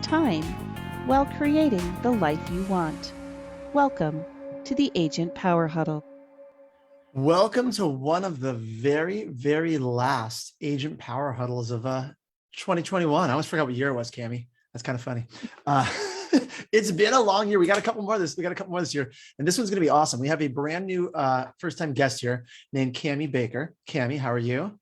time while creating the life you want. Welcome to the Agent Power Huddle. Welcome to one of the very last Agent Power Huddles of 2021. I almost forgot what year it was, Cammie. That's kind of funny. It's been a long year. We got a couple more this year, and this one's going to be awesome. We have a brand new first-time guest here named Cammie Baker. Cammie, how are you?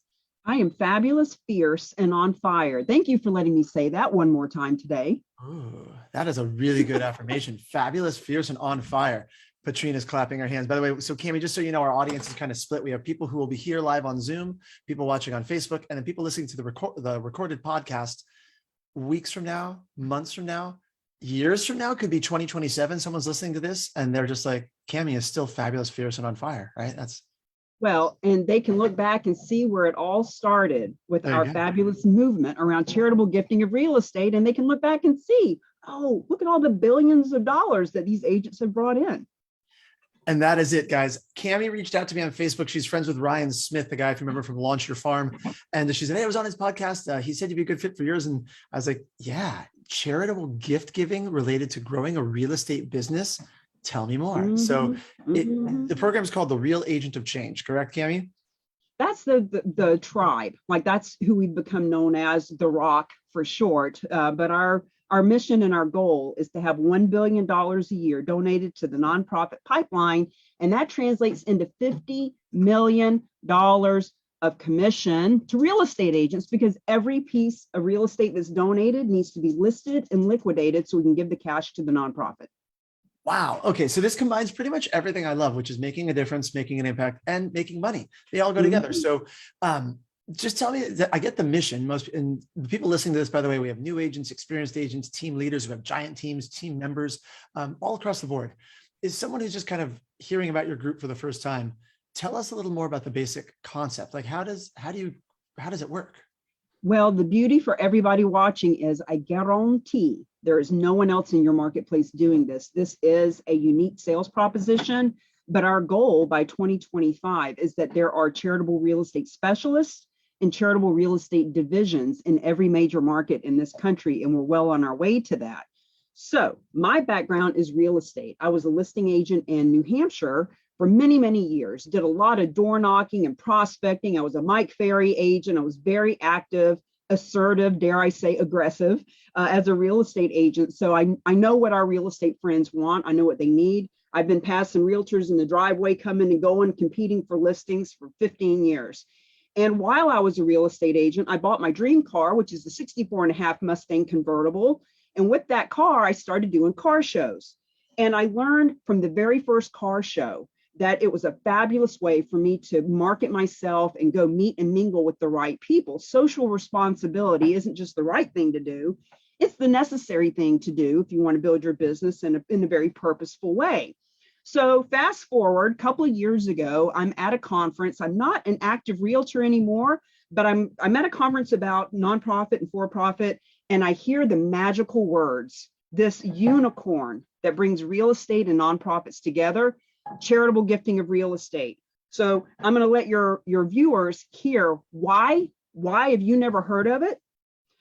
I am fabulous, fierce, and on fire. Thank you for letting me say that one more time today. Ooh, that is a really good affirmation. Fabulous, fierce, and on fire. Patrina's clapping her hands. By the way, so Cammie, just so you know, our audience is kind of split. We have people who will be here live on Zoom, people watching on Facebook, and then people listening to the recorded podcast weeks from now, months from now, years from now. Could be 2027. Someone's listening to this and they're just like, Cammie is still fabulous, fierce, and on fire, right? Well, and they can look back and see where it all started with our fabulous movement around charitable gifting of real estate. And they can look back and see, oh, look at all the billions of dollars that these agents have brought in. And that is it, guys. Cammie reached out to me on Facebook. She's friends with Ryan Smith, the guy, if you remember, from Launch Your Farm. And she said, hey, I was on his podcast. He said you'd be a good fit for yours. And I was like, yeah, charitable gift giving related to growing a real estate business. Tell me more. The program is called the Real Agent of Change, correct, Cammie? That's the tribe. Like, that's who we've become known as, the Rock for short. But our mission and our goal is to have $1 billion a year donated to the nonprofit pipeline. And that translates into $50 million of commission to real estate agents, because every piece of real estate that's donated needs to be listed and liquidated so we can give the cash to the nonprofit. Wow. Okay. So this combines pretty much everything I love, which is making a difference, making an impact, and making money. They all go together. So just tell me that I get the mission. And the people listening to this, by the way, we have new agents, experienced agents, team leaders who have giant teams, team members, all across the board. Is someone who's just kind of hearing about your group for the first time, tell us a little more about the basic concept. Like, how does it work? Well, the beauty for everybody watching is I guarantee there is no one else in your marketplace doing this. This is a unique sales proposition, but our goal by 2025 is that there are charitable real estate specialists and charitable real estate divisions in every major market in this country, and we're well on our way to that. So my background is real estate. I was a listing agent in New Hampshire for many years, did a lot of door knocking and prospecting. I was a Mike Ferry agent. I was very active, assertive, dare I say aggressive, as a real estate agent. So I know what our real estate friends want. I know what they need. I've been passing realtors in the driveway, coming and going, competing for listings for 15 years. And while I was a real estate agent, I bought my dream car, which is the 64.5 Mustang convertible. And with that car, I started doing car shows. And I learned from the very first car show that it was a fabulous way for me to market myself and go meet and mingle with the right people. Social responsibility isn't just the right thing to do. It's the necessary thing to do if you want to build your business in a very purposeful way. So fast forward a couple of years ago, I'm at a conference. I'm not an active realtor anymore, but I'm at a conference about nonprofit and for-profit, and I hear the magical words, this unicorn that brings real estate and nonprofits together, charitable gifting of real estate. So I'm going to let your viewers hear why have you never heard of it,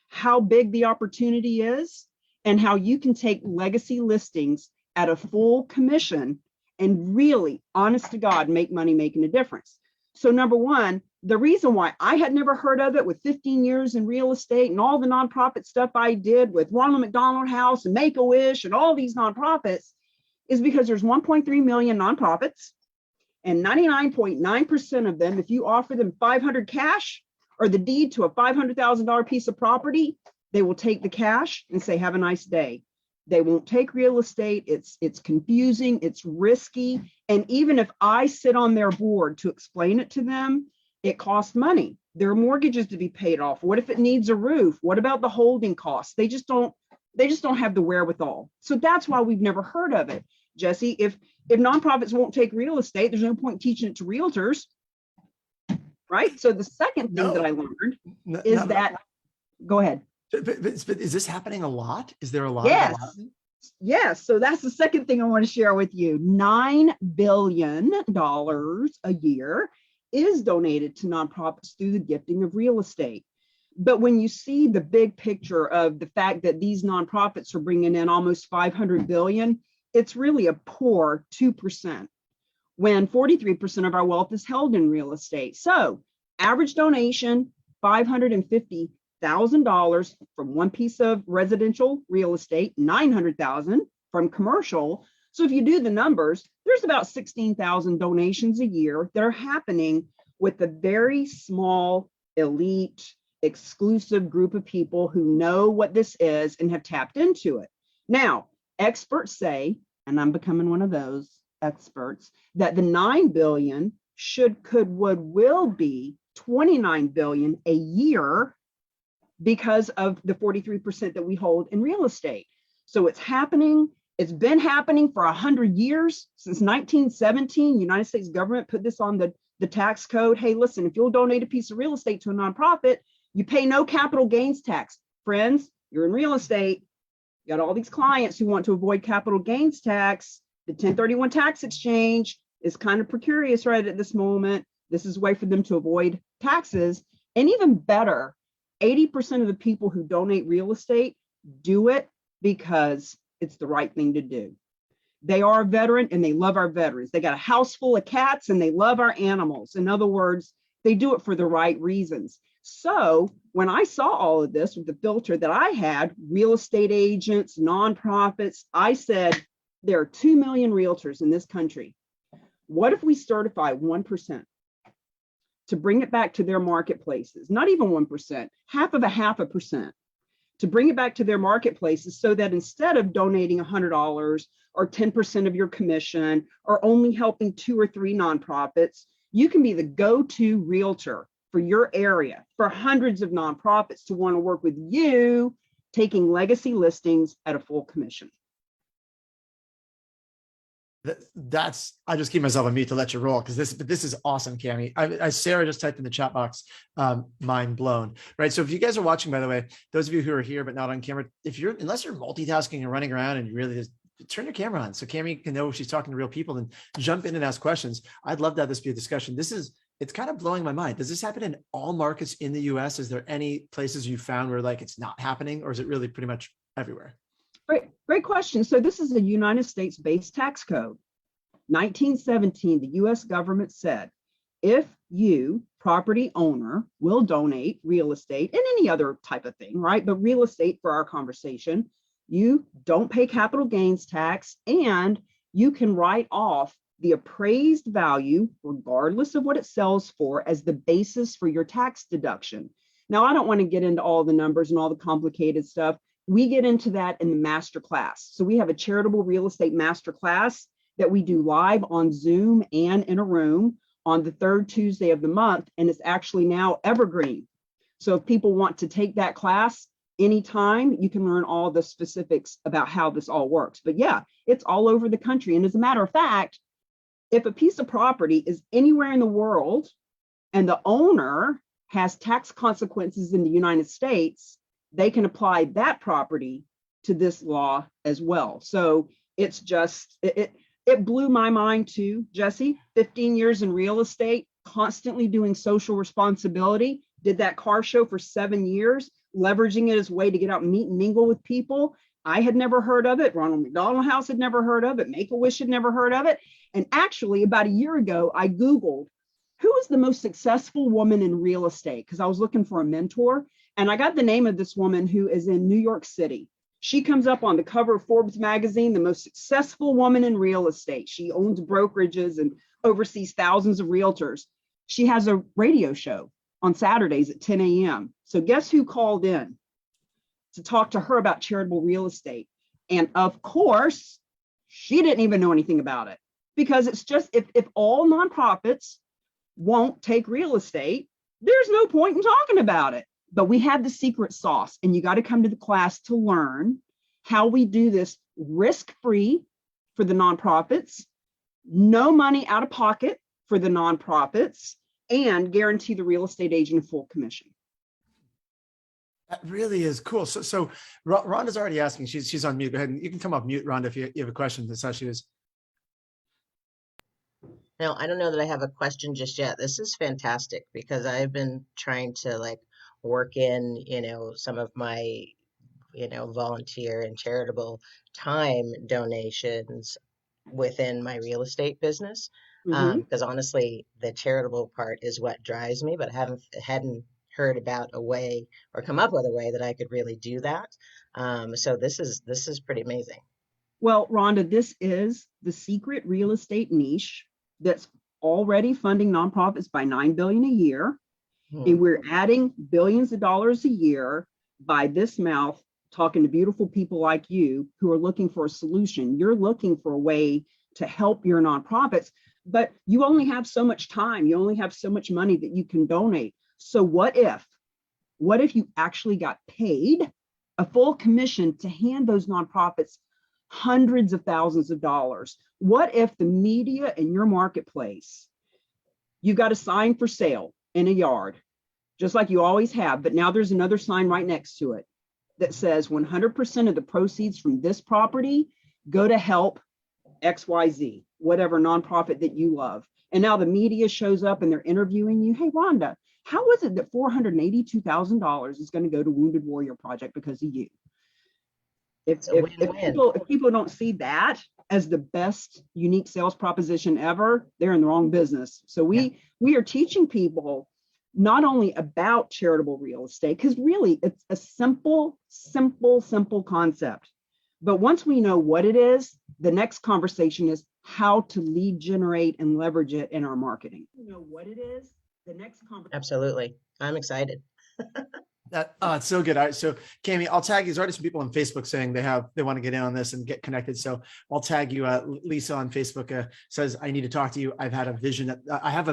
how big the opportunity is, and how you can take legacy listings at a full commission and really, honest to God, make money making a difference. So number one, the reason why I had never heard of it with 15 years in real estate and all the nonprofit stuff I did with Ronald McDonald House and Make-A-Wish and all these nonprofits is because there's 1.3 million nonprofits, and 99.9% of them, if you offer them 500 cash or the deed to a $500,000 piece of property, they will take the cash and say, have a nice day. They won't take real estate. It's confusing, it's risky. And even if I sit on their board to explain it to them, it costs money. There are mortgages to be paid off. What if it needs a roof? What about the holding costs? They just don't have the wherewithal. So that's why we've never heard of it. Jesse, if nonprofits won't take real estate, there's no point teaching it to realtors, right? So the second thing that I learned is that, go ahead. But is this happening a lot? Is there a lot? Yes. Yes. So that's the second thing I want to share with you. $9 billion a year is donated to nonprofits through the gifting of real estate. But when you see the big picture of the fact that these nonprofits are bringing in almost 500 billion, it's really a poor 2%, when 43% of our wealth is held in real estate. So average donation, $550,000 from one piece of residential real estate, 900,000 from commercial. So if you do the numbers, there's about 16,000 donations a year that are happening with a very small, elite, exclusive group of people who know what this is and have tapped into it. Now, experts say, and I'm becoming one of those experts, that the 9 billion will be 29 billion a year because of the 43% that we hold in real estate. So it's happening. It's been happening for 100 years. Since 1917, United States government put this on the tax code. Hey, listen, if you'll donate a piece of real estate to a nonprofit, you pay no capital gains tax. Friends, you're in real estate. You got all these clients who want to avoid capital gains tax. The 1031 tax exchange is kind of precarious right at this moment. This is a way for them to avoid taxes. And even better, 80% of the people who donate real estate do it because it's the right thing to do. They are a veteran and they love our veterans. They got a house full of cats and they love our animals. In other words, they do it for the right reasons. So when I saw all of this with the filter that I had, real estate agents, nonprofits, I said, there are 2 million realtors in this country. What if we certify 1% to bring it back to their marketplaces? Not even 1%, half of a half a percent, to bring it back to their marketplaces so that instead of donating $100 or 10% of your commission or only helping 2 or 3 nonprofits, you can be the go-to realtor for your area, for hundreds of nonprofits to want to work with you, taking legacy listings at a full commission. I just keep myself on mute to let you roll because this is awesome, Cami. Sarah just typed in the chat box, mind blown, right? So if you guys are watching, by the way, those of you who are here but not on camera, unless you're multitasking and running around and you really just turn your camera on so Cami can know she's talking to real people and jump in and ask questions. I'd love to have this be a discussion. It's kind of blowing my mind. Does this happen in all markets in the US? Is there any places you found where like it's not happening, or is it really pretty much everywhere? Great question. So this is a United States-based tax code. 1917, the US government said, if you, property owner, will donate real estate and any other type of thing, right? But real estate for our conversation, you don't pay capital gains tax and you can write off the appraised value, regardless of what it sells for, as the basis for your tax deduction. Now, I don't want to get into all the numbers and all the complicated stuff. We get into that in the master class. So we have a charitable real estate master class that we do live on Zoom and in a room on the 3rd Tuesday of the month. And it's actually now evergreen. So if people want to take that class anytime, you can learn all the specifics about how this all works. But yeah, it's all over the country. And as a matter of fact, if a piece of property is anywhere in the world and the owner has tax consequences in the United States, they can apply that property to this law as well. So it's just, it blew my mind too, Jesse. 15 years in real estate, constantly doing social responsibility, did that car show for 7 years, leveraging it as a way to get out and meet and mingle with people. I had never heard of it. Ronald McDonald House had never heard of it. Make-A-Wish had never heard of it. And actually, about a year ago, I Googled, who is the most successful woman in real estate? Because I was looking for a mentor. And I got the name of this woman who is in New York City. She comes up on the cover of Forbes magazine, the most successful woman in real estate. She owns brokerages and oversees thousands of realtors. She has a radio show on Saturdays at 10 a.m. So guess who called in to talk to her about charitable real estate? And of course, she didn't even know anything about it, because it's just, if all nonprofits won't take real estate, there's no point in talking about it. But we have the secret sauce, and you got to come to the class to learn how we do this risk-free for the nonprofits, no money out of pocket for the nonprofits, and guarantee the real estate agent a full commission. That really is cool. So Rhonda's already asking. She's on mute. Go ahead, and you can come off mute, Rhonda, if you have a question. That's how she is. No, I don't know that I have a question just yet. This is fantastic because I've been trying to work in, some of my, volunteer and charitable time donations within my real estate business. Mhm. Because honestly, the charitable part is what drives me, but I hadn't heard about a way or come up with a way that I could really do that. So this is pretty amazing. Well, Rhonda, this is the secret real estate niche that's already funding nonprofits by 9 billion a year. And Hmm. we're adding billions of dollars a year by this mouth, talking to beautiful people like you who are looking for a solution. You're looking for a way to help your nonprofits, but you only have so much time. You only have so much money that you can donate. So what if you actually got paid a full commission to hand those nonprofits hundreds of thousands of dollars? What if the media in your marketplace, you got a sign for sale in a yard, just like you always have, but now there's another sign right next to it that says 100% of the proceeds from this property go to help XYZ, whatever nonprofit that you love. And now the media shows up and they're interviewing you. Hey, Rhonda, how is it that $482,000 is going to go to Wounded Warrior Project because of you? If, It's a if, if win-win. people if people don't see that as the best unique sales proposition ever, they're in the wrong business. So we are teaching people not only about charitable real estate, because really it's a simple concept. But once we know what it is, the next conversation is how to lead generate and leverage it in our marketing. You know what it is, the next conversation. Absolutely. I'm excited. It's so good. All right, so Cami, I'll tag you. There's already some people on Facebook saying they want to get in on this and get connected. So I'll tag you. Lisa on Facebook says, I need to talk to you. I've had a vision I've had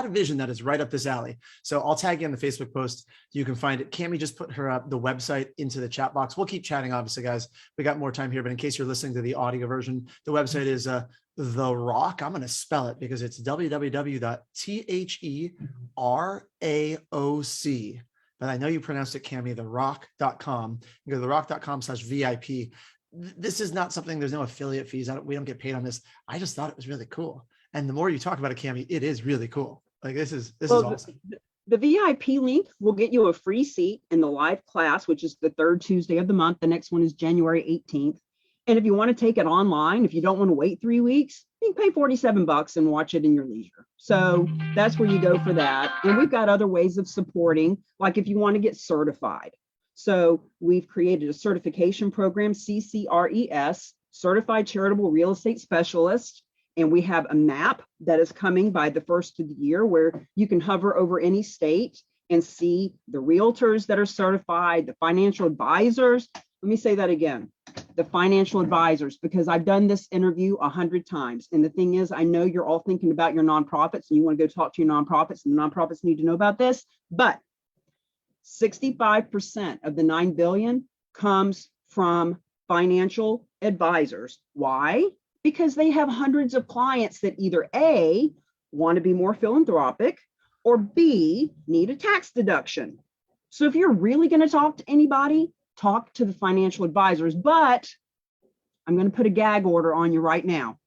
a vision that is right up this alley. So I'll tag you on the Facebook post. You can find it. Cami just put the website into the chat box. We'll keep chatting, obviously, guys. We got more time here, but in case you're listening to the audio version, the website is The Rock. I'm going to spell it because it's www.theraoc. But I know you pronounced it, Cami, therock.com. You go to therock.com/VIP. This is not something, there's no affiliate fees. We don't get paid on this. I just thought it was really cool. And the more you talk about it, Cami, it is really cool. Like this is awesome. The VIP link will get you a free seat in the live class, which is the third Tuesday of the month. The next one is January 18th. And if you want to take it online, if you don't want to wait 3 weeks, you can pay $47 and watch it in your leisure. So that's where you go for that. And we've got other ways of supporting, like if you want to get certified. So we've created a certification program, CCRES, Certified Charitable Real Estate Specialist. And we have a map that is coming by the first of the year where you can hover over any state and see the realtors that are certified, the financial advisors. Let me say that again, the financial advisors, because I've done this interview 100 times. And the thing is, I know you're all thinking about your nonprofits and you want to go talk to your nonprofits, and the nonprofits need to know about this, but 65% of the 9 billion comes from financial advisors. Why? Because they have hundreds of clients that either A, want to be more philanthropic, or B, need a tax deduction. So if you're really going to talk to anybody, talk to the financial advisors. But I'm going to put a gag order on you right now,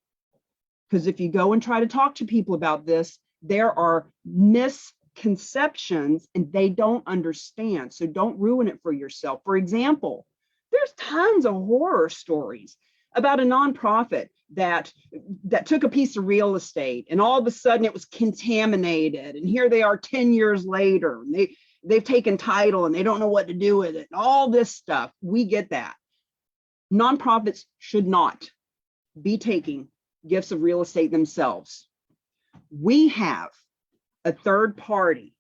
because if you go and try to talk to people about this, there are misconceptions and they don't understand. So don't ruin it for yourself. For example, there's tons of horror stories about a nonprofit that took a piece of real estate and all of a sudden it was contaminated. And here they are 10 years later, and they've taken title and they don't know what to do with it. All this stuff, we get that. Nonprofits should not be taking gifts of real estate themselves. We have a third party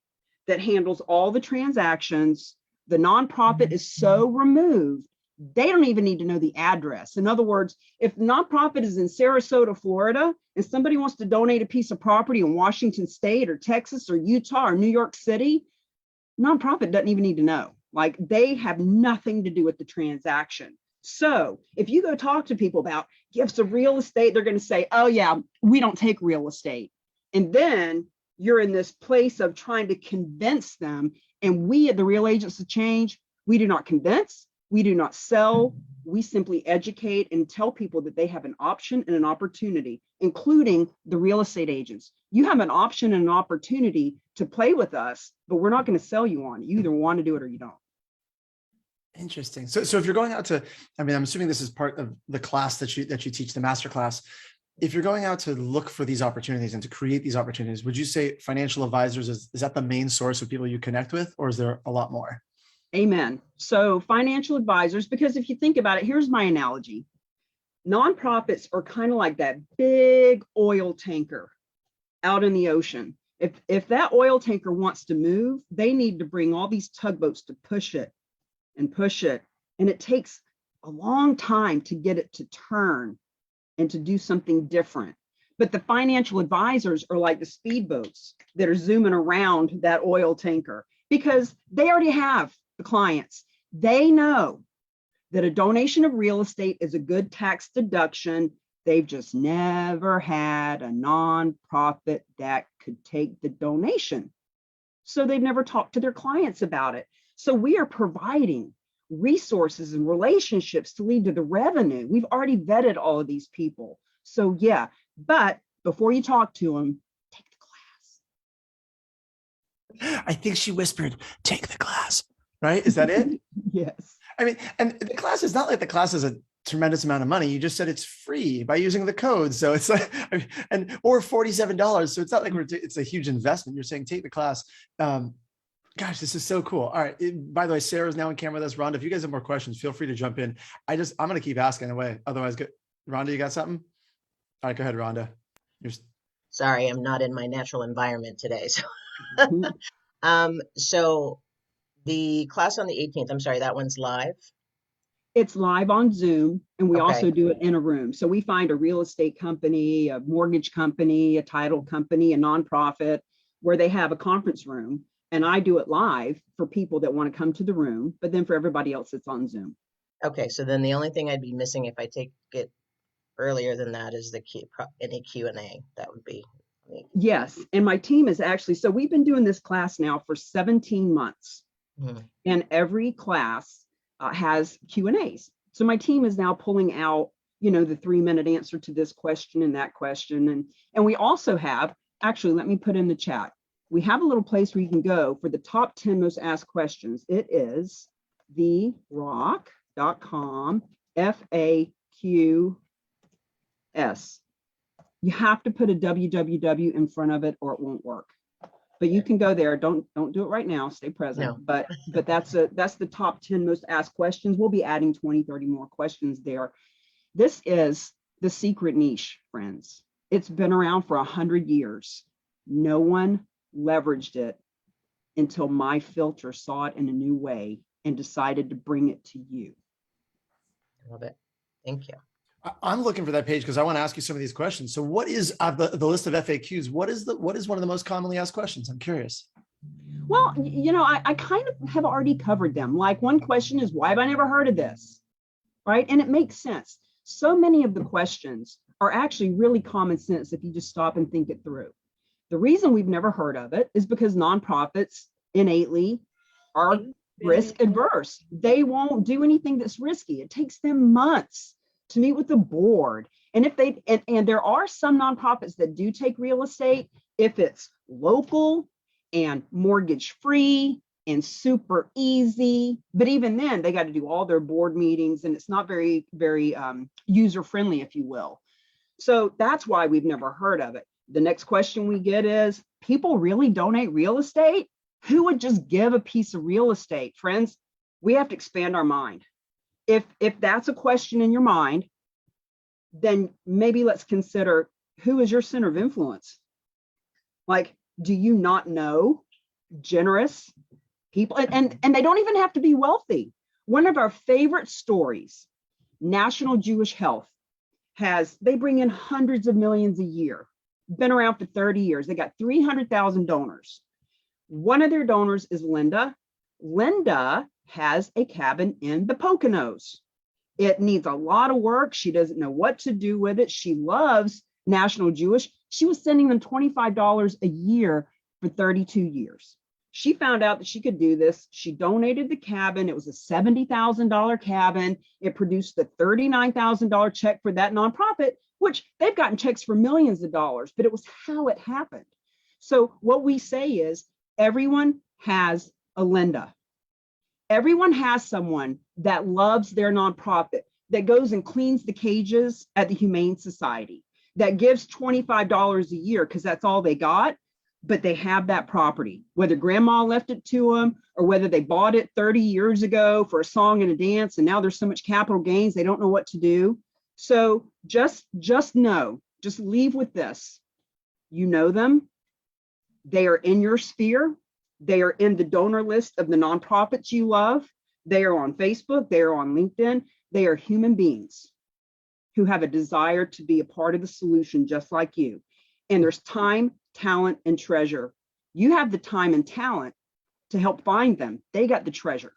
that handles all the transactions. The nonprofit is so removed, they don't even need to know the address. In other words, if the nonprofit is in Sarasota, Florida, and somebody wants to donate a piece of property in Washington State or Texas or Utah or New York City, nonprofit doesn't even need to know. Like, they have nothing to do with the transaction. So if you go talk to people about gifts of real estate, they're going to say, oh yeah, we don't take real estate. And then you're in this place of trying to convince them. And we at the Real Agents of Change, we do not convince, we do not sell, We simply educate and tell people that they have an option and an opportunity, including the real estate agents. You have an option and an opportunity to play with us, but we're not going to sell you on it. You either want to do it or you don't. Interesting. So if you're going out to, I mean, I'm assuming this is part of the class that you teach, the master class. If you're going out to look for these opportunities and to create these opportunities, would you say financial advisors is that the main source of people you connect with, or is there a lot more? Amen. So financial advisors, because if you think about it, here's my analogy. Nonprofits are kind of like that big oil tanker out in the ocean. If that oil tanker wants to move, they need to bring all these tugboats to push it and push it. And it takes a long time to get it to turn and to do something different. But the financial advisors are like the speedboats that are zooming around that oil tanker because they already have the clients. They know that a donation of real estate is a good tax deduction. They've just never had a nonprofit that could take the donation. So they've never talked to their clients about it. So we are providing resources and relationships to lead to the revenue. We've already vetted all of these people. So yeah, but before you talk to them, take the class. I think she whispered, take the class, right? Is that it? Yes. I mean, and the class is not like the class is a tremendous amount of money. You just said it's free by using the code. So it's like, or $47. So it's not like it's a huge investment. You're saying take the class. Gosh, this is so cool. All right. By the way, Sarah's now on camera with us. Rhonda, if you guys have more questions, feel free to jump in. I'm going to keep asking away. Otherwise, good. Rhonda, you got something? All right, go ahead, Rhonda. Sorry, I'm not in my natural environment today. So, so the class on the 18th, I'm sorry, that one's live. It's live on Zoom, and we Okay. also do it in a room. So we find a real estate company, a mortgage company, a title company, a nonprofit where they have a conference room. And I do it live for people that want to come to the room, but then for everybody else, it's on Zoom. Okay, so then the only thing I'd be missing if I take it earlier than that is any Q&A. That would be me. Yes, and my team is actually, so we've been doing this class now for 17 months. And every class has Q&As. So my team is now pulling out, the 3-minute answer to this question and that question. And we also have, actually, let me put in the chat. We have a little place where you can go for the top 10 most asked questions. It is therock.com FAQS. You have to put a www in front of it or it won't work. But you can go there. Don't do it right now. Stay present. No. But that's the top 10 most asked questions. We'll be adding 20, 30 more questions there. This is the secret niche, friends. It's been around for 100 years. No one leveraged it until my filter saw it in a new way and decided to bring it to you. I love it. Thank you. I'm looking for that page because I want to ask you some of these questions. So what is the list of FAQs? What is one of the most commonly asked questions? I'm curious. Well, I kind of have already covered them. Like one question is, why have I never heard of this? Right? And it makes sense. So many of the questions are actually really common sense if you just stop and think it through. The reason we've never heard of it is because nonprofits innately are risk adverse. They won't do anything that's risky. It takes them months to meet with the board. And if they, and there are some nonprofits that do take real estate, if it's local and mortgage free and super easy, but even then they got to do all their board meetings and it's not very, very user friendly, if you will. So that's why we've never heard of it. The next question we get is, people really donate real estate? Who would just give a piece of real estate? Friends, we have to expand our mind. If that's a question in your mind, then maybe let's consider, who is your center of influence? Like, do you not know generous people? And they don't even have to be wealthy. One of our favorite stories, National Jewish Health, they bring in hundreds of millions a year, been around for 30 years. They got 300,000 donors. One of their donors is Linda. Linda has a cabin in the Poconos. It needs a lot of work. She doesn't know what to do with it. She loves National Jewish. She was sending them $25 a year for 32 years. She found out that she could do this. She donated the cabin. It was a $70,000 cabin. It produced the $39,000 check for that nonprofit, which they've gotten checks for millions of dollars, but it was how it happened. So what we say is everyone has a Linda. Everyone has someone that loves their nonprofit, that goes and cleans the cages at the Humane Society, that gives $25 a year because that's all they got, but they have that property, whether grandma left it to them or whether they bought it 30 years ago for a song and a dance, and now there's so much capital gains, they don't know what to do. So just know, just leave with this. You know them. They are in your sphere. They are in the donor list of the nonprofits you love. They are on Facebook. They are on LinkedIn. They are human beings who have a desire to be a part of the solution just like you. And there's time, talent, and treasure. You have the time and talent to help find them. They got the treasure.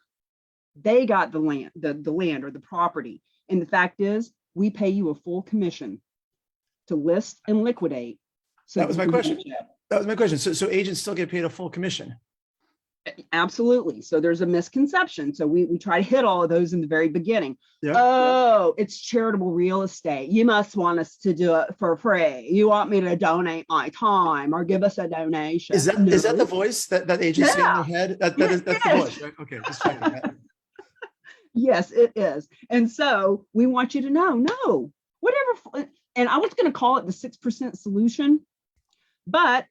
They got the land, the land or the property. And the fact is, we pay you a full commission to list and liquidate. So that was my question. That was my question. So agents still get paid a full commission? Absolutely. So there's a misconception. So we try to hit all of those in the very beginning. Yep. Oh, it's charitable real estate. You must want us to do it for free. You want me to donate my time or give us a donation. Is that the voice that agents say in their head? That's the voice, right? Okay, just checking that. Yes, it is. And so we want you to know, no, whatever. And I was going to call it the 6% solution, but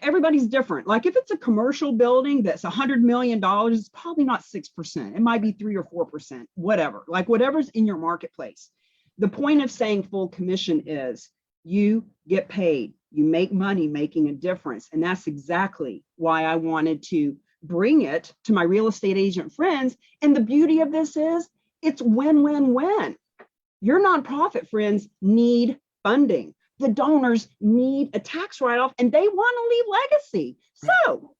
everybody's different. Like if it's a commercial building that's $100 million, it's probably not 6%. It might be 3 or 4%, whatever, like whatever's in your marketplace. The point of saying full commission is you get paid, you make money making a difference. And that's exactly why I wanted to bring it to my real estate agent friends. And the beauty of this is it's win-win-win. Your nonprofit friends need funding. The donors need a tax write-off and they want to leave legacy. So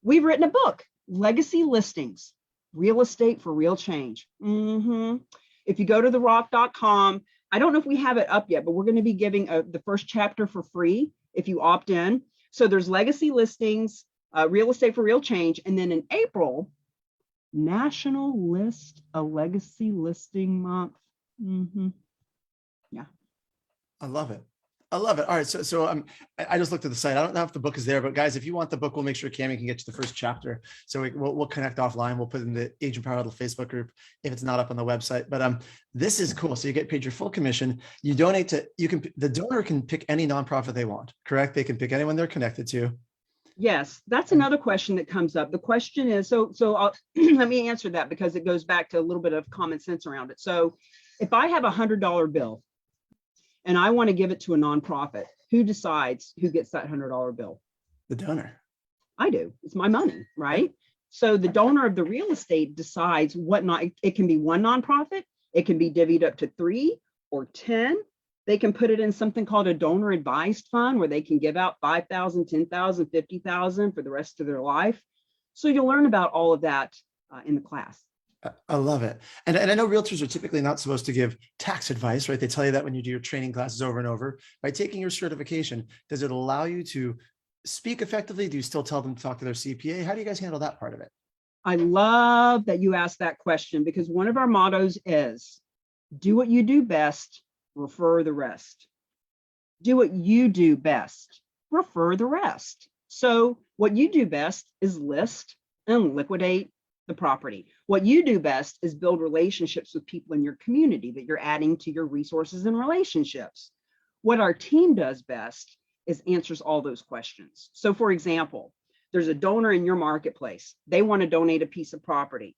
we've written a book, Legacy Listings, Real Estate for Real Change. If you go to therock.com, I don't know if we have it up yet, but we're going to be giving the first chapter for free if you opt in. So there's Legacy Listings, Real Estate for Real Change. And then in April, National List a Legacy Listing Month. Yeah. I love it. I love it. All right. So I just looked at the site. I don't know if the book is there, but guys, if you want the book, we'll make sure Cammie can get you the first chapter. So we'll connect offline. We'll put it in the Agent Power Huddle Facebook group if it's not up on the website. But this is cool. So you get paid your full commission. You donate to, the donor can pick any nonprofit they want, correct? They can pick anyone they're connected to. Yes, that's another question that comes up. The question is, so I'll, let me answer that because it goes back to a little bit of common sense around it. So if I have $100 bill, and I want to give it to a nonprofit, who decides who gets that $100 bill? The donor. I do. It's my money, right? So the donor of the real estate decides what it can be one nonprofit. It can be divvied up to 3 or 10. They can put it in something called a donor advised fund where they can give out 5,000, 10,000, 50,000 for the rest of their life. So you'll learn about all of that in the class. I love it. And I know realtors are typically not supposed to give tax advice, right? They tell you that when you do your training classes over and over. By taking your certification, does it allow you to speak effectively? Do you still tell them to talk to their CPA? How do you guys handle that part of it? I love that you asked that question because one of our mottos is do what you do best, refer the rest. Do what you do best, refer the rest. So what you do best is list and liquidate the property. What you do best is build relationships with people in your community that you're adding to your resources and relationships. What our team does best is answers all those questions. So for example, there's a donor in your marketplace. They want to donate a piece of property.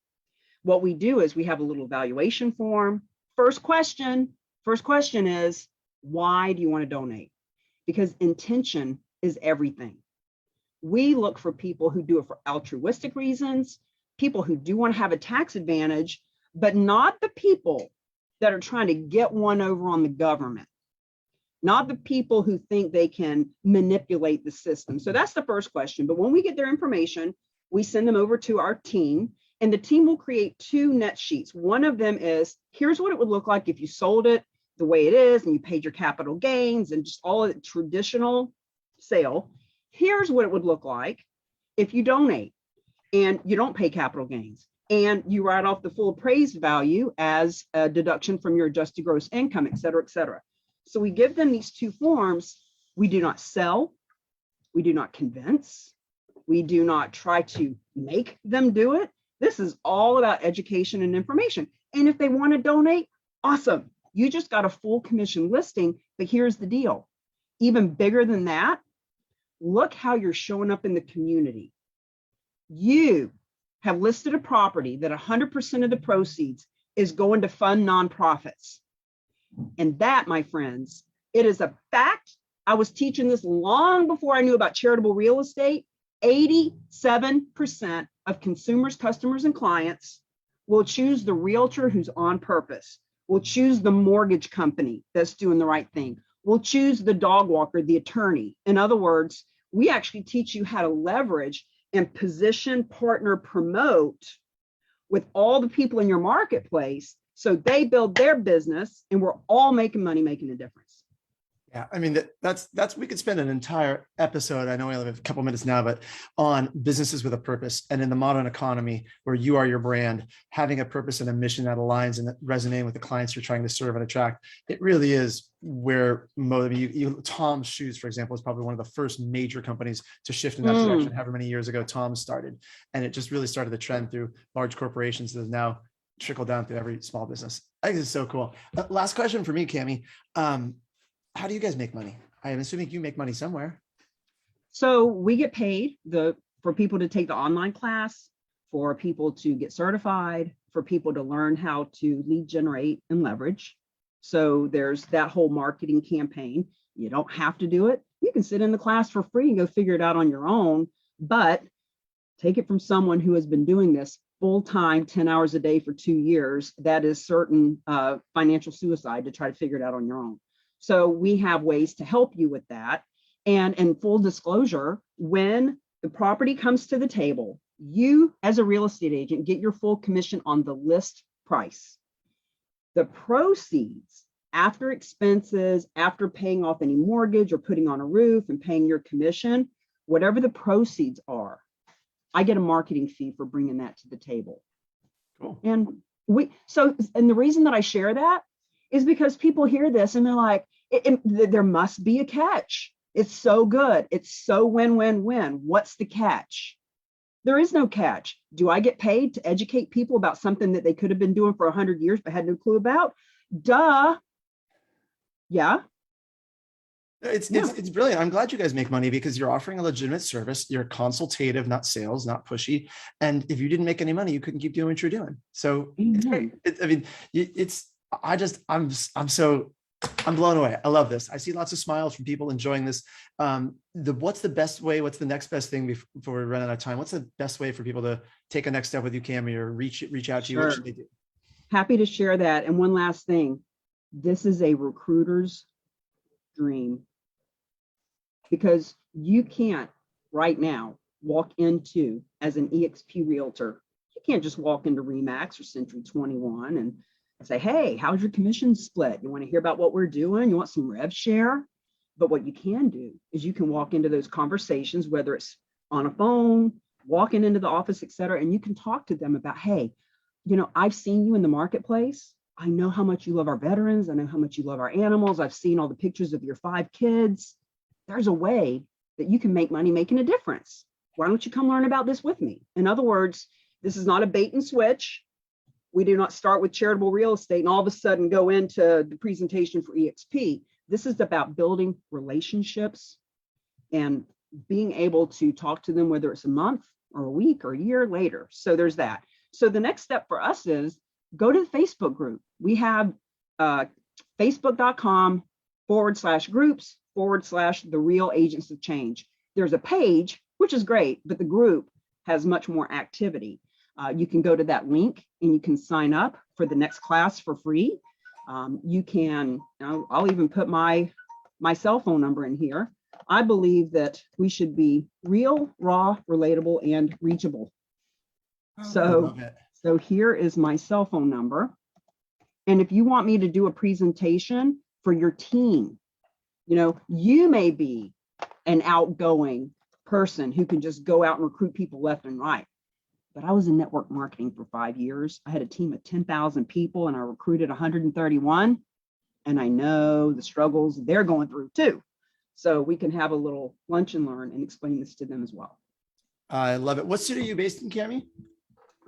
What we do is we have a little evaluation form. First question is, why do you want to donate? Because intention is everything. We look for people who do it for altruistic reasons, people who do want to have a tax advantage, but not the people that are trying to get one over on the government, not the people who think they can manipulate the system. So that's the first question. But when we get their information, we send them over to our team, and the team will create 2 net sheets. One of them is, here's what it would look like if you sold it the way it is, and you paid your capital gains and just all of the traditional sale. Here's what it would look like if you donate and you don't pay capital gains and you write off the full appraised value as a deduction from your adjusted gross income, et cetera, et cetera. So we give them these two forms. We do not sell. We do not convince. We do not try to make them do it. This is all about education and information. And if they want to donate, awesome. You just got a full commission listing, but here's the deal. Even bigger than that, look how you're showing up in the community. You have listed a property that 100% of the proceeds is going to fund nonprofits. And that, my friends, it is a fact. I was teaching this long before I knew about charitable real estate. 87% of consumers, customers, and clients will choose the realtor who's on purpose, will choose the mortgage company that's doing the right thing, will choose the dog walker, the attorney. In other words, we actually teach you how to leverage and position, partner, promote with all the people in your marketplace so they build their business and we're all making money, making a difference. Yeah, I mean, that's we could spend an entire episode, I know we only have a couple minutes now, but on businesses with a purpose. And in the modern economy where you are your brand, having a purpose and a mission that aligns and that resonating with the clients you're trying to serve and attract, it really is where Tom's Shoes, for example, is probably one of the first major companies to shift in that direction. However many years ago Tom started, and it just really started the trend through large corporations that has now trickled down through every small business. I think it's so cool. Last question for me, Cammie. How do you guys make money? I am assuming you make money somewhere. So we get paid for people to take the online class, for people to get certified, for people to learn how to lead generate and leverage. So there's that whole marketing campaign. You don't have to do it. You can sit in the class for free and go figure it out on your own, but take it from someone who has been doing this full-time, 10 hours a day for 2 years. That is certain financial suicide to try to figure it out on your own. So we have ways to help you with that. And in full disclosure, when the property comes to the table, you as a real estate agent get your full commission on the list price. The proceeds after expenses, after paying off any mortgage or putting on a roof and paying your commission, whatever the proceeds are, I get a marketing fee for bringing that to the table. Cool. And the reason that I share that is because people hear this and they're like, there must be a catch. It's so good. It's so win-win-win. What's the catch? There is no catch. Do I get paid to educate people about something that they could have been doing for 100 years but had no clue about? Duh. Yeah. It's brilliant. I'm glad you guys make money because you're offering a legitimate service. You're consultative, not sales, not pushy. And if you didn't make any money, you couldn't keep doing what you're doing. So it's great. I'm blown away. I love this. I see lots of smiles from people enjoying this. What's the best way? What's the next best thing before we run out of time? What's the best way for people to take a next step with you, Cammie, or reach out to you? Sure. What should they do? Happy to share that. And one last thing, this is a recruiter's dream because you can't right now walk into as an EXP realtor. You can't just walk into RE/MAX or Century 21 and say, hey, how's your commission split? You want to hear about what we're doing? You want some rev share? But what you can do is you can walk into those conversations, whether it's on a phone, walking into the office, et cetera, and you can talk to them about, hey, I've seen you in the marketplace. I know how much you love our veterans. I know how much you love our animals. I've seen all the pictures of your 5 kids. There's a way that you can make money making a difference. Why don't you come learn about this with me? In other words, this is not a bait and switch. We do not start with charitable real estate and all of a sudden go into the presentation for EXP. This is about building relationships and being able to talk to them, whether it's a month or a week or a year later. So there's that. So the next step for us is go to the Facebook group. We have facebook.com/groups/the Real Agents of Change. There's a page, which is great, but the group has much more activity. You can go to that link and you can sign up for the next class for free. You can, I'll even put my cell phone number in here. I believe that we should be real, raw, relatable, and reachable. So here is my cell phone number. And if you want me to do a presentation for your team, you may be an outgoing person who can just go out and recruit people left and right. But I was in network marketing for 5 years. I had a team of 10,000 people and I recruited 131. And I know the struggles they're going through too. So we can have a little lunch and learn and explain this to them as well. I love it. What city are you based in, Cami?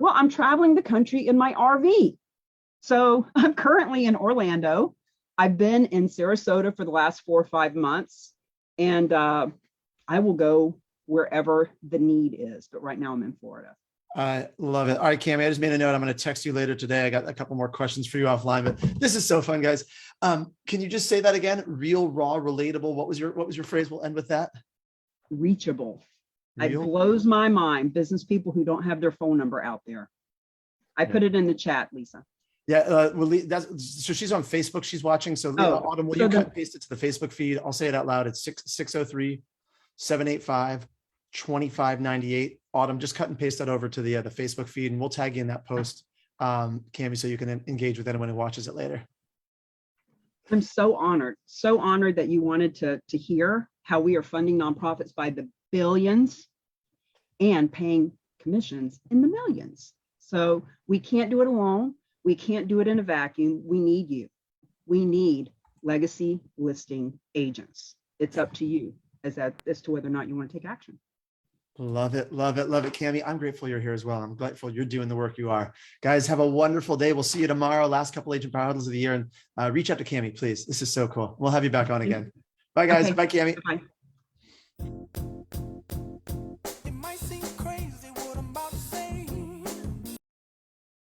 Well, I'm traveling the country in my RV. So I'm currently in Orlando. I've been in Sarasota for the last 4 or 5 months, and I will go wherever the need is. But right now I'm in Florida. I love it. All right, Cami, I just made a note. I'm going to text you later today. I got a couple more questions for you offline, but this is so fun, guys. Can you just say that again? Real, raw, relatable. What was your phrase? We'll end with that. Reachable. Real? It blows my mind, business people who don't have their phone number out there. I put it in the chat, Lisa. Yeah, so she's on Facebook. She's watching. So Autumn, will you cut and paste it to the Facebook feed? I'll say it out loud. It's 603-785-2598. Autumn, just cut and paste that over to the Facebook feed, and we'll tag you in that post, Cami, so you can engage with anyone who watches it later. I'm so honored that you wanted to hear how we are funding nonprofits by the billions and paying commissions in the millions. So we can't do it alone. We can't do it in a vacuum. We need you. We need legacy listing agents. It's up to you as to whether or not you want to take action. Love it. Love it. Love it. Cami, I'm grateful you're here as well. I'm grateful you're doing the work you are. Guys, have a wonderful day. We'll see you tomorrow. Last couple Agent Power Huddles of the year. And reach out to Cami, please. This is so cool. We'll have you back on again. Bye, guys. Okay. Bye, Cami. Bye.